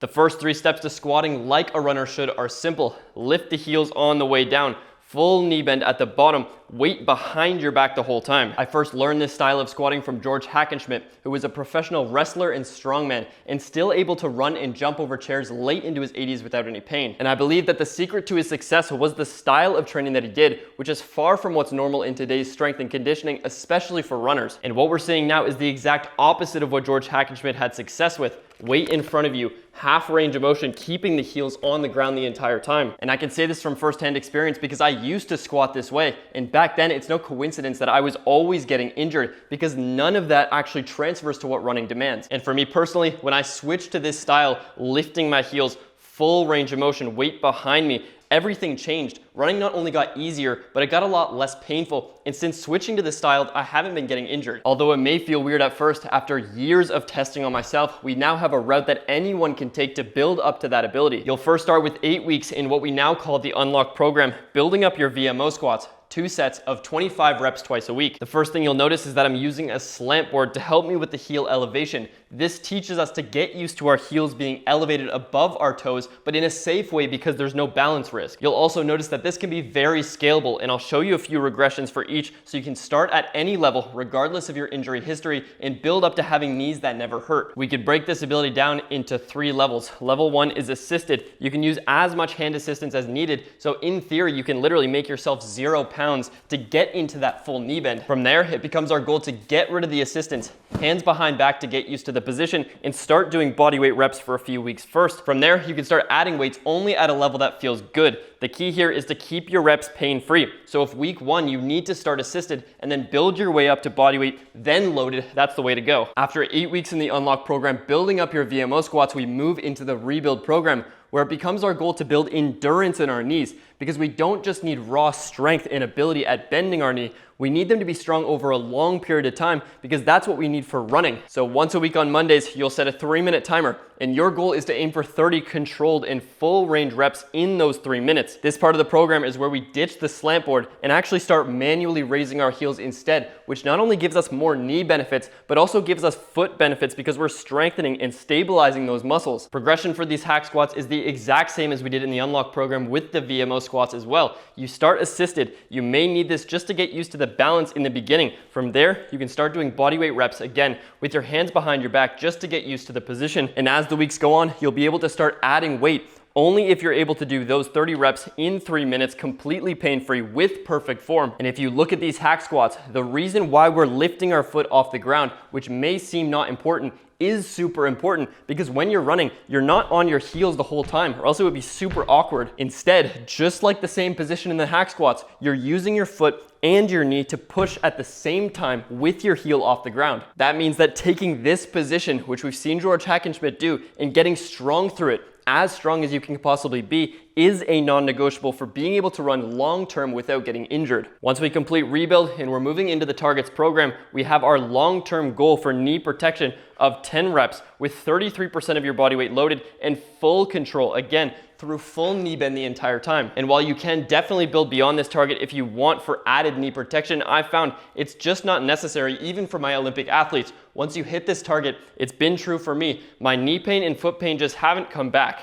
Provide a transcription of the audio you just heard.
The first 3 steps to squatting like a runner should are simple. Lift the heels on the way down. Full knee bend at the bottom, weight behind your back the whole time. I first learned this style of squatting from George Hackenschmidt, who was a professional wrestler and strongman, and still able to run and jump over chairs late into his 80s without any pain. And I believe that the secret to his success was the style of training that he did, which is far from what's normal in today's strength and conditioning, especially for runners. And what we're seeing now is the exact opposite of what George Hackenschmidt had success with. Weight in front of you, half range of motion, keeping the heels on the ground the entire time. And I can say this from firsthand experience because I used to squat this way. And back then, it's no coincidence that I was always getting injured because none of that actually transfers to what running demands. And for me personally, when I switched to this style, lifting my heels, full range of motion, weight behind me, everything changed. Running not only got easier, but it got a lot less painful. And since switching to this style, I haven't been getting injured. Although it may feel weird at first, after years of testing on myself, we now have a route that anyone can take to build up to that ability. You'll first start with 8 weeks in what we now call the Unlock program, building up your VMO squats. 2 sets of 25 reps twice a week. The first thing you'll notice is that I'm using a slant board to help me with the heel elevation. This teaches us to get used to our heels being elevated above our toes, but in a safe way because there's no balance risk. You'll also notice that this can be very scalable, and I'll show you a few regressions for each so you can start at any level regardless of your injury history and build up to having knees that never hurt. We could break this ability down into 3 levels. Level 1 is assisted. You can use as much hand assistance as needed, so in theory you can literally make yourself 0 pounds to get into that full knee bend. From there, it becomes our goal to get rid of the assistance, hands behind back to get used to the position, and start doing bodyweight reps for a few weeks first. From there, you can start adding weights only at a level that feels good. The key here is to keep your reps pain-free. So if week 1, you need to start assisted and then build your way up to bodyweight, then loaded, that's the way to go. After 8 weeks in the Unlock program, building up your VMO squats, we move into the Rebuild program, where it becomes our goal to build endurance in our knees, because we don't just need raw strength and ability at bending our knee, we need them to be strong over a long period of time because that's what we need for running. So once a week on Mondays, you'll set a 3-minute timer, and your goal is to aim for 30 controlled and full range reps in those 3 minutes. This part of the program is where we ditch the slant board and actually start manually raising our heels instead, which not only gives us more knee benefits, but also gives us foot benefits because we're strengthening and stabilizing those muscles. Progression for these hack squats is the exact same as we did in the Unlock program with the VMO squats as well. You start assisted. You may need this just to get used to the balance in the beginning. From there, you can start doing bodyweight reps again with your hands behind your back just to get used to the position. And as the weeks go on, you'll be able to start adding weight only if you're able to do those 30 reps in 3 minutes completely pain-free with perfect form. And if you look at these hack squats, the reason why we're lifting our foot off the ground, which may seem not important, is super important because when you're running, you're not on your heels the whole time or else it would be super awkward. Instead, just like the same position in the hack squats, you're using your foot and your knee to push at the same time with your heel off the ground. That means that taking this position, which we've seen George Hackenschmidt do, and getting strong through it, as strong as you can possibly be, is a non-negotiable for being able to run long-term without getting injured. Once we complete Rebuild and we're moving into the Targets program, we have our long-term goal for knee protection of 10 reps with 33% of your body weight loaded and full control, again, through full knee bend the entire time. And while you can definitely build beyond this target if you want for added knee protection, I found it's just not necessary even for my Olympic athletes. Once you hit this target, it's been true for me. My knee pain and foot pain just haven't come back.